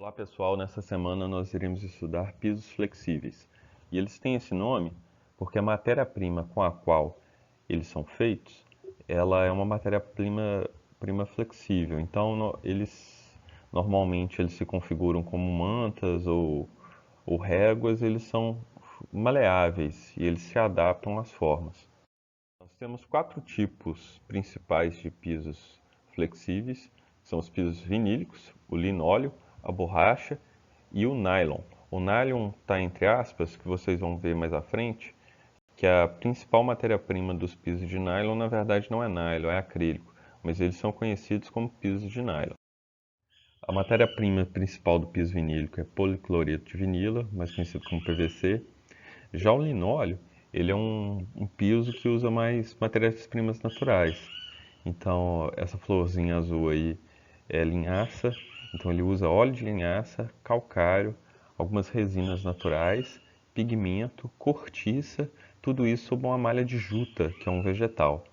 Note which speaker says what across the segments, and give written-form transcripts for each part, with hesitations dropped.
Speaker 1: Olá pessoal, nessa semana nós iremos estudar pisos flexíveis. E eles têm esse nome porque a matéria-prima com a qual eles são feitos, ela é uma matéria-prima flexível. Então normalmente eles se configuram como mantas ou réguas, eles são maleáveis e eles se adaptam às formas. Nós temos quatro tipos principais de pisos flexíveis, que são os pisos vinílicos, o linóleo, a borracha e o nylon. O nylon está entre aspas, que vocês vão ver mais à frente, que a principal matéria-prima dos pisos de nylon, na verdade, não é nylon, é acrílico, mas eles são conhecidos como pisos de nylon. A matéria-prima principal do piso vinílico é policloreto de vinila, mais conhecido como PVC. Já o linóleo, ele é um piso que usa mais matérias-primas naturais. Então, essa florzinha azul aí é linhaça, então ele usa óleo de linhaça, calcário, algumas resinas naturais, pigmento, cortiça, tudo isso sob uma malha de juta, que é um vegetal.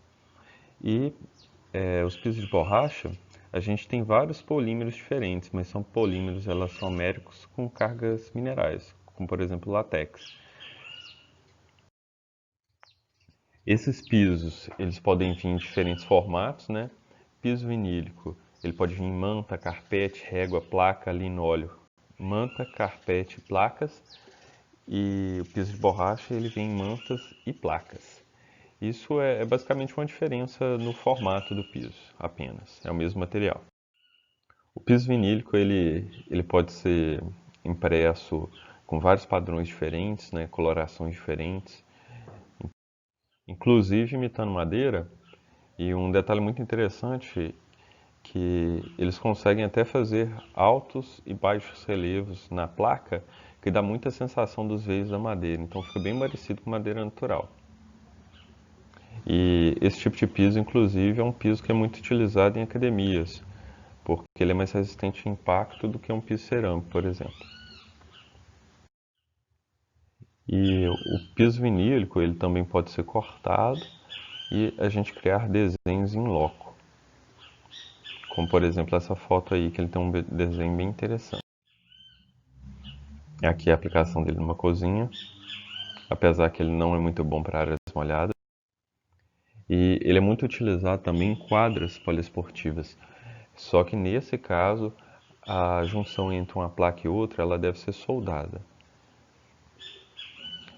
Speaker 1: E os pisos de borracha, a gente tem vários polímeros diferentes, mas são polímeros elastoméricos com cargas minerais, como por exemplo látex. Esses pisos, eles podem vir em diferentes formatos, né? Piso vinílico, ele pode vir em manta, carpete, régua, placa, linóleo. Manta, carpete, placas. E o piso de borracha, ele vem em mantas e placas. Isso é basicamente uma diferença no formato do piso, apenas. É o mesmo material. O piso vinílico, ele pode ser impresso com vários padrões diferentes, né? Colorações diferentes, inclusive imitando madeira. E um detalhe muito interessante que eles conseguem até fazer altos e baixos relevos na placa, que dá muita sensação dos veios da madeira, então fica bem parecido com madeira natural. E esse tipo de piso, inclusive, é um piso que é muito utilizado em academias, porque ele é mais resistente a impacto do que um piso cerâmico, por exemplo. E o piso vinílico, ele também pode ser cortado e a gente criar desenhos em loco. Como por exemplo essa foto aí, que ele tem um desenho bem interessante. Aqui é a aplicação dele numa cozinha, apesar que ele não é muito bom para áreas molhadas. E ele é muito utilizado também em quadras poliesportivas. Só que nesse caso, a junção entre uma placa e outra, ela deve ser soldada.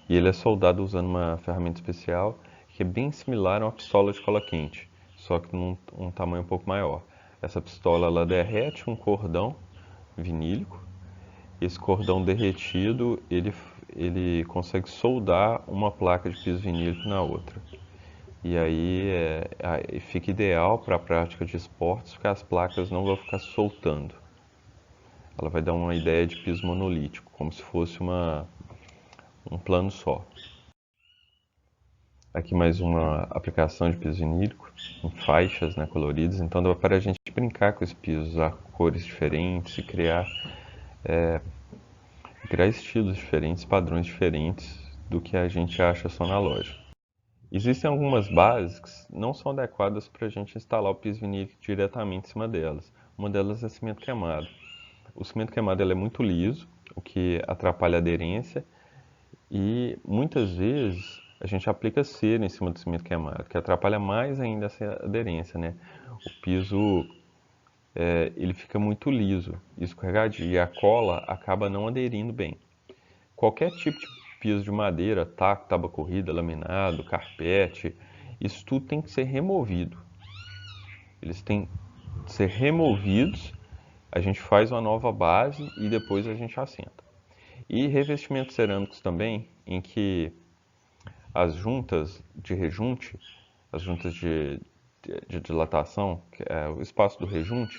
Speaker 1: E ele é soldado usando uma ferramenta especial que é bem similar a uma pistola de cola quente, só que num um tamanho um pouco maior. Essa pistola ela derrete um cordão vinílico. Esse cordão derretido, ele consegue soldar uma placa de piso vinílico na outra. E aí fica ideal para a prática de esportes, porque as placas não vão ficar soltando. Ela vai dar uma ideia de piso monolítico, como se fosse um plano só. Aqui mais uma aplicação de piso vinílico, em faixas, né, coloridas. Então dá para a gente brincar com esse piso, usar cores diferentes e criar estilos diferentes, padrões diferentes do que a gente acha só na loja. Existem algumas bases que não são adequadas para a gente instalar o piso vinílico diretamente em cima delas. Uma delas é cimento queimado. O cimento queimado ele é muito liso, o que atrapalha a aderência, e muitas vezes a gente aplica cera em cima do cimento queimado, que atrapalha mais ainda essa aderência, né? O piso ele fica muito liso, escorregadio, e a cola acaba não aderindo bem. Qualquer tipo de piso de madeira, taco, tábua corrida, laminado, carpete, isso tudo tem que ser removido. Eles têm que ser removidos, a gente faz uma nova base e depois a gente assenta. E revestimentos cerâmicos também, em que as juntas de rejunte, as juntas de dilatação, que é o espaço do rejunte,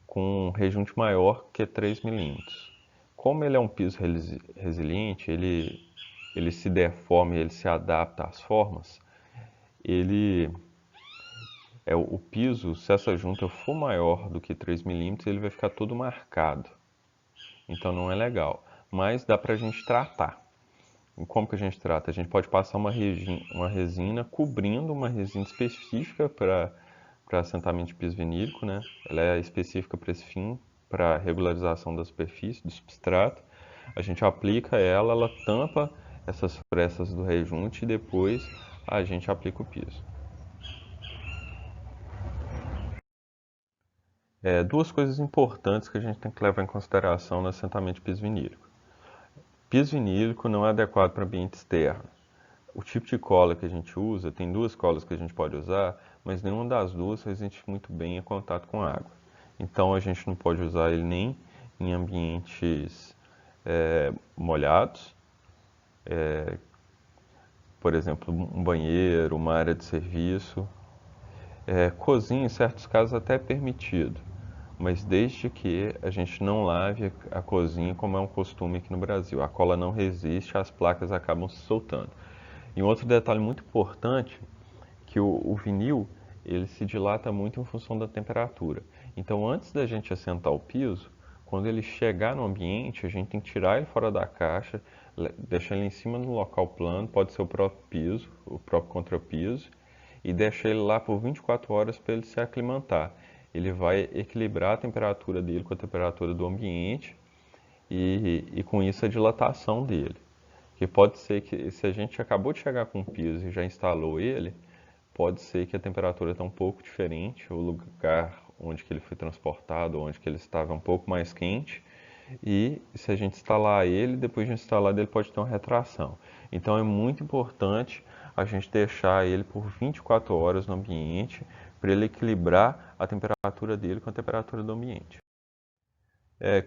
Speaker 1: com um rejunte maior que 3 milímetros. Como ele é um piso resiliente, ele se deforma, ele se adapta às formas, ele o piso, se essa junta for maior do que 3 milímetros, ele vai ficar todo marcado. Então não é legal. Mas dá pra gente tratar. E como que a gente trata? A gente pode passar uma resina cobrindo uma resina específica para assentamento de piso vinílico, né? Ela é específica para esse fim, para regularização da superfície, do substrato. A gente aplica ela, ela tampa essas frestas do rejunte e depois a gente aplica o piso. Duas coisas importantes que a gente tem que levar em consideração no assentamento de piso vinílico. Piso vinílico não é adequado para ambiente externo. O tipo de cola que a gente usa, tem duas colas que a gente pode usar, mas nenhuma das duas resiste muito bem em contato com água. Então a gente não pode usar ele nem em ambientes molhados, por exemplo, um banheiro, uma área de serviço. Cozinha, em certos casos, até é permitido, mas desde que a gente não lave a cozinha como é um costume aqui no Brasil. A cola não resiste, as placas acabam se soltando. E um outro detalhe muito importante, que o vinil ele se dilata muito em função da temperatura. Então, antes da gente assentar o piso, quando ele chegar no ambiente, a gente tem que tirar ele fora da caixa, deixar ele em cima do local plano, pode ser o próprio piso, o próprio contrapiso, e deixar ele lá por 24 horas para ele se aclimatar. Ele vai equilibrar a temperatura dele com a temperatura do ambiente e com isso a dilatação dele. Que pode ser que se a gente acabou de chegar com o piso e já instalou ele, pode ser que a temperatura está um pouco diferente, o lugar onde que ele foi transportado, onde que ele estava um pouco mais quente, e se a gente instalar ele, depois de instalar ele pode ter uma retração. Então é muito importante a gente deixar ele por 24 horas no ambiente para ele equilibrar a temperatura dele com a temperatura do ambiente.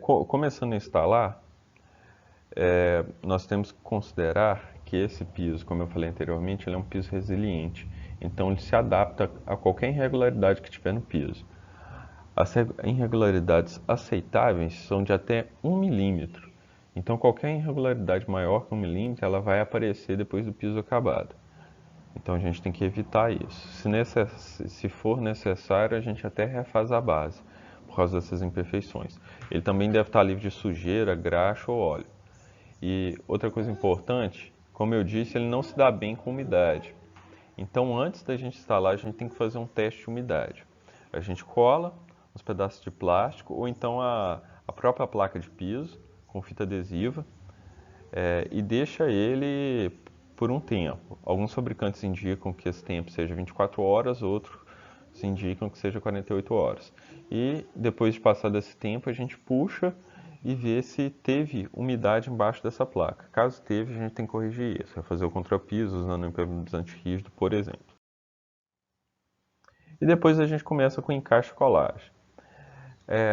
Speaker 1: Começando a instalar, nós temos que considerar que esse piso, como eu falei anteriormente, ele é um piso resiliente. Então ele se adapta a qualquer irregularidade que tiver no piso. As irregularidades aceitáveis são de até 1 milímetro. Então qualquer irregularidade maior que 1 milímetro ela vai aparecer depois do piso acabado. Então a gente tem que evitar isso. Se for necessário, a gente até refaz a base por causa dessas imperfeições. Ele também deve estar livre de sujeira, graxa ou óleo. E outra coisa importante, como eu disse, ele não se dá bem com umidade. Então, antes da gente instalar, a gente tem que fazer um teste de umidade. A gente cola uns pedaços de plástico ou então a própria placa de piso com fita adesiva e deixa ele por um tempo. Alguns fabricantes indicam que esse tempo seja 24 horas, outros indicam que seja 48 horas. E depois de passar desse tempo, a gente puxa e vê se teve umidade embaixo dessa placa. Caso teve, a gente tem que corrigir isso, fazer o contrapiso usando um impermeabilizante rígido, por exemplo. E depois a gente começa com o encaixe colagem.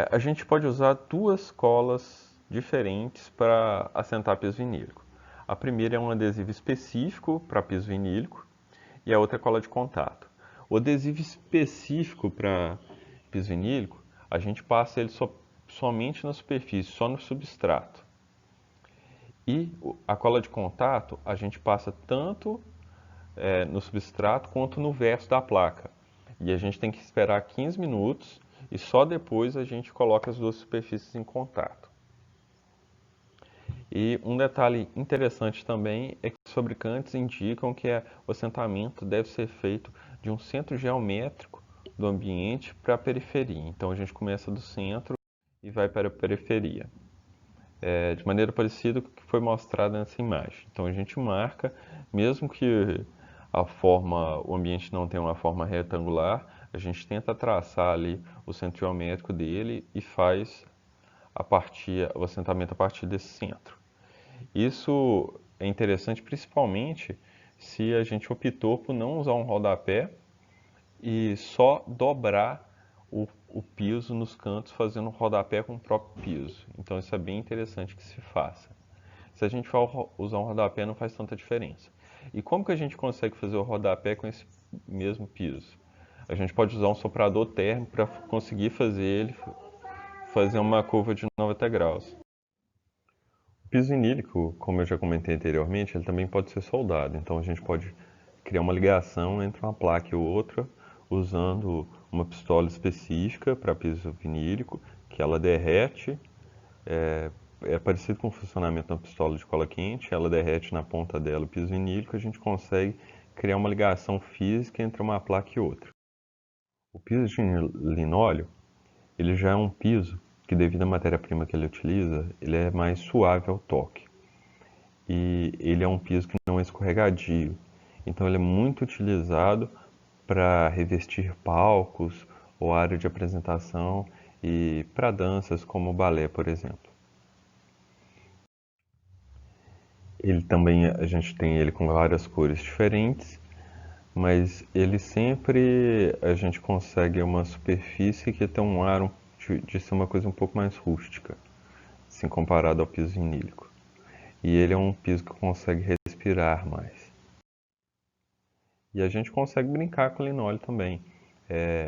Speaker 1: A gente pode usar duas colas diferentes para assentar piso vinílico. A primeira é um adesivo específico para piso vinílico e a outra é cola de contato. O adesivo específico para piso vinílico, a gente passa ele somente na superfície, só no substrato. E a cola de contato, a gente passa tanto no substrato quanto no verso da placa. E a gente tem que esperar 15 minutos e só depois a gente coloca as duas superfícies em contato. E um detalhe interessante também é que os fabricantes indicam que o assentamento deve ser feito de um centro geométrico do ambiente para a periferia. Então a gente começa do centro e vai para a periferia. De maneira parecida com o que foi mostrado nessa imagem. Então a gente marca, mesmo que o ambiente não tenha uma forma retangular, a gente tenta traçar ali o centro geométrico dele e faz o assentamento a partir desse centro. Isso é interessante principalmente se a gente optou por não usar um rodapé e só dobrar o piso nos cantos fazendo um rodapé com o próprio piso. Então isso é bem interessante que se faça. Se a gente for usar um rodapé não faz tanta diferença. E como que a gente consegue fazer o rodapé com esse mesmo piso? A gente pode usar um soprador térmico para conseguir fazer uma curva de 90 graus. O piso vinílico, como eu já comentei anteriormente, ele também pode ser soldado. Então a gente pode criar uma ligação entre uma placa e outra usando uma pistola específica para piso vinílico, que ela derrete. É parecido com o funcionamento da pistola de cola quente, ela derrete na ponta dela o piso vinílico, a gente consegue criar uma ligação física entre uma placa e outra. O piso de linóleo, ele já é um piso que devido à matéria-prima que ele utiliza, ele é mais suave ao toque. E ele é um piso que não é escorregadio. Então ele é muito utilizado para revestir palcos ou área de apresentação e para danças como o balé, por exemplo. Ele também, a gente tem ele com várias cores diferentes, mas ele sempre a gente consegue uma superfície que tem um ar de ser uma coisa um pouco mais rústica, assim comparado ao piso vinílico. E ele é um piso que consegue respirar mais. E a gente consegue brincar com o linóleo também.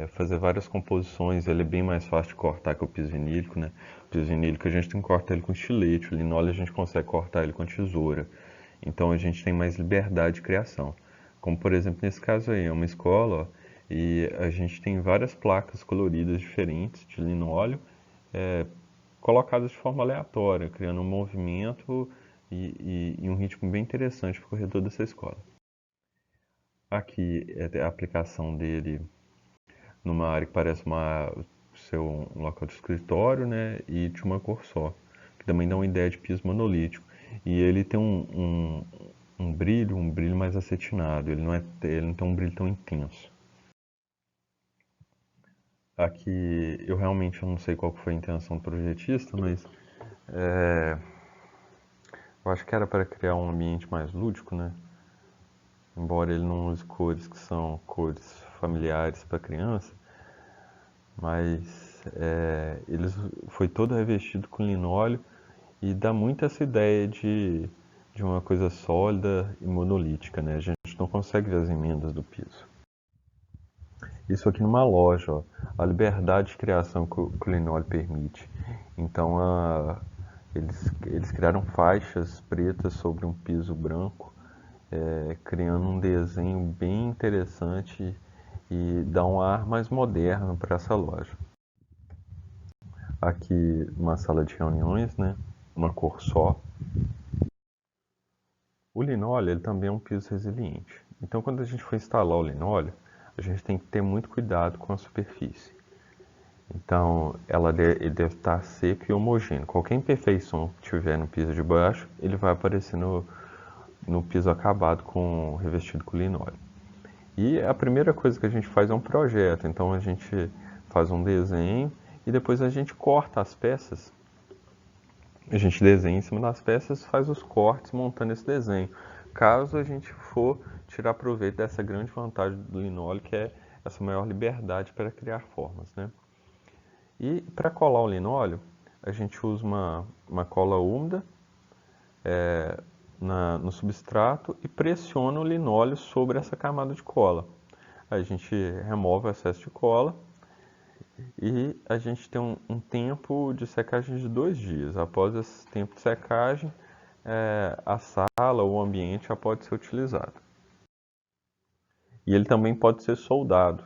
Speaker 1: Fazer várias composições, ele é bem mais fácil de cortar que o piso vinílico, né? O piso vinílico a gente tem que cortar ele com estilete, o linóleo a gente consegue cortar ele com tesoura. Então a gente tem mais liberdade de criação. Como por exemplo nesse caso aí, é uma escola ó, e a gente tem várias placas coloridas diferentes de linóleo colocadas de forma aleatória, criando um movimento e um ritmo bem interessante para o corredor dessa escola. Aqui é a aplicação dele numa área que parece ser um local de escritório, né? E de uma cor só, que também dá uma ideia de piso monolítico. E ele tem um brilho mais acetinado, ele não tem um brilho tão intenso. Aqui eu realmente não sei qual foi a intenção do projetista, mas eu acho que era para criar um ambiente mais lúdico, né? Embora ele não use cores que são cores familiares para criança, mas ele foi todo revestido com linóleo e dá muito essa ideia de uma coisa sólida e monolítica, né? A gente não consegue ver as emendas do piso. Isso aqui numa loja, ó, a liberdade de criação que o linóleo permite. Então, eles criaram faixas pretas sobre um piso branco, criando um desenho bem interessante e dá um ar mais moderno para essa loja. Aqui uma sala de reuniões, né? Uma cor só. O linóleo ele também é um piso resiliente. Então quando a gente for instalar o linóleo, a gente tem que ter muito cuidado com a superfície. Então ele deve estar seco e homogêneo. Qualquer imperfeição que tiver no piso de baixo, ele vai aparecer no piso acabado revestido com linóleo. E a primeira coisa que a gente faz é um projeto. Então a gente faz um desenho e depois a gente corta as peças. A gente desenha em cima das peças, faz os cortes montando esse desenho. Caso a gente for tirar proveito dessa grande vantagem do linóleo, que é essa maior liberdade para criar formas, né? E para colar o linóleo, a gente usa uma cola úmida no substrato e pressiona o linóleo sobre essa camada de cola. Aí a gente remove o excesso de cola e a gente tem um tempo de secagem de 2 dias. Após esse tempo de secagem, a sala ou o ambiente já pode ser utilizado. E ele também pode ser soldado,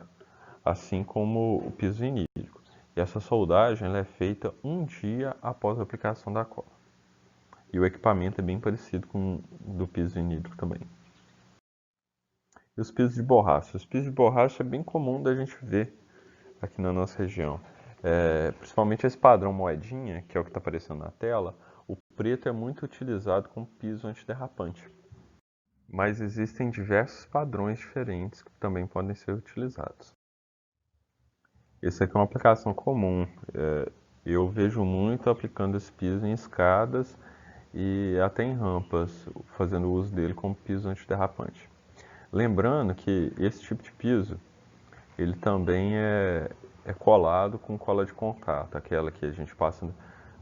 Speaker 1: assim como o piso vinílico. E essa soldagem ela é feita 1 dia após a aplicação da cola. E o equipamento é bem parecido com o do piso vinílico também. E os pisos de borracha? Os pisos de borracha é bem comum da gente ver aqui na nossa região. Principalmente esse padrão moedinha, que é o que está aparecendo na tela, o preto é muito utilizado como piso antiderrapante. Mas existem diversos padrões diferentes que também podem ser utilizados. Esse aqui é uma aplicação comum. Eu vejo muito aplicando esse piso em escadas e até em rampas, fazendo uso dele como piso antiderrapante. Lembrando que esse tipo de piso, ele também é colado com cola de contato, aquela que a gente passa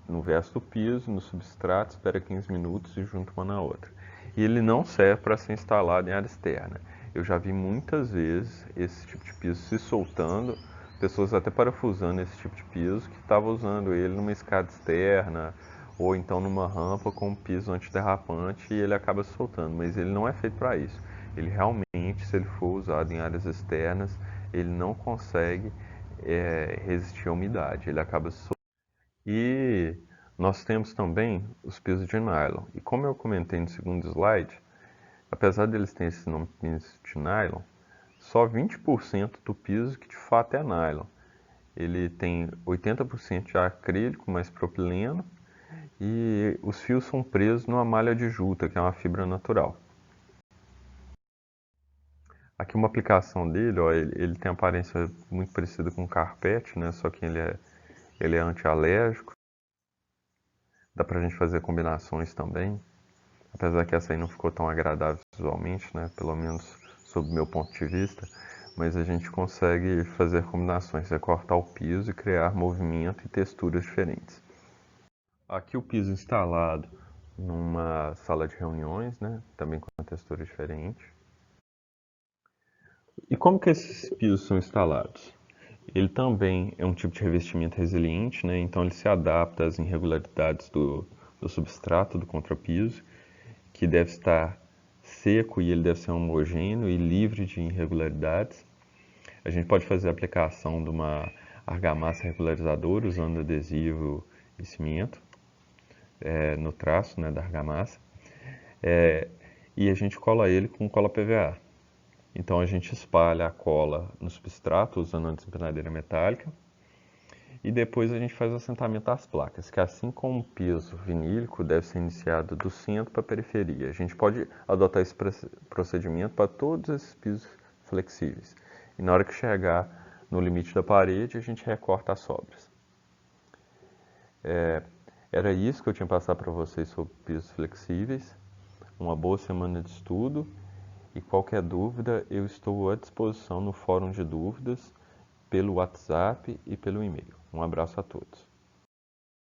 Speaker 1: no verso do piso, no substrato, espera 15 minutos e junta uma na outra. E ele não serve para ser instalado em área externa. Eu já vi muitas vezes esse tipo de piso se soltando, pessoas até parafusando esse tipo de piso que estavam usando ele numa escada externa ou então numa rampa com um piso antiderrapante e ele acaba se soltando, mas ele não é feito para isso. Ele realmente, se ele for usado em áreas externas, ele não consegue resistir à umidade, ele acaba se soltando. E nós temos também os pisos de nylon. E como eu comentei no segundo slide, apesar deles terem esse nome piso de nylon, só 20% do piso que de fato é nylon. Ele tem 80% de acrílico mais propileno e os fios são presos numa malha de juta, que é uma fibra natural. Aqui uma aplicação dele, ó, ele tem aparência muito parecida com carpete, né? Só que ele é antialérgico. Dá pra gente fazer combinações também. Apesar que essa aí não ficou tão agradável visualmente, né? Pelo menos sob o meu ponto de vista. Mas a gente consegue fazer combinações, recortar o piso e criar movimento e texturas diferentes. Aqui o piso instalado numa sala de reuniões, né? Também com uma textura diferente. E como que esses pisos são instalados? Ele também é um tipo de revestimento resiliente, né? Então ele se adapta às irregularidades do substrato do contrapiso, que deve estar seco e ele deve ser homogêneo e livre de irregularidades. A gente pode fazer a aplicação de uma argamassa regularizadora usando adesivo e cimento no traço, né, da argamassa. E a gente cola ele com cola PVA. Então a gente espalha a cola no substrato usando uma desempenadeira metálica e depois a gente faz o assentamento das placas, que assim como o piso vinílico deve ser iniciado do centro para a periferia. A gente pode adotar esse procedimento para todos esses pisos flexíveis. E na hora que chegar no limite da parede, a gente recorta as sobras. Era isso que eu tinha passado para vocês sobre pisos flexíveis. Uma boa semana de estudo e qualquer dúvida eu estou à disposição no fórum de dúvidas, pelo WhatsApp e pelo e-mail. Um abraço a todos.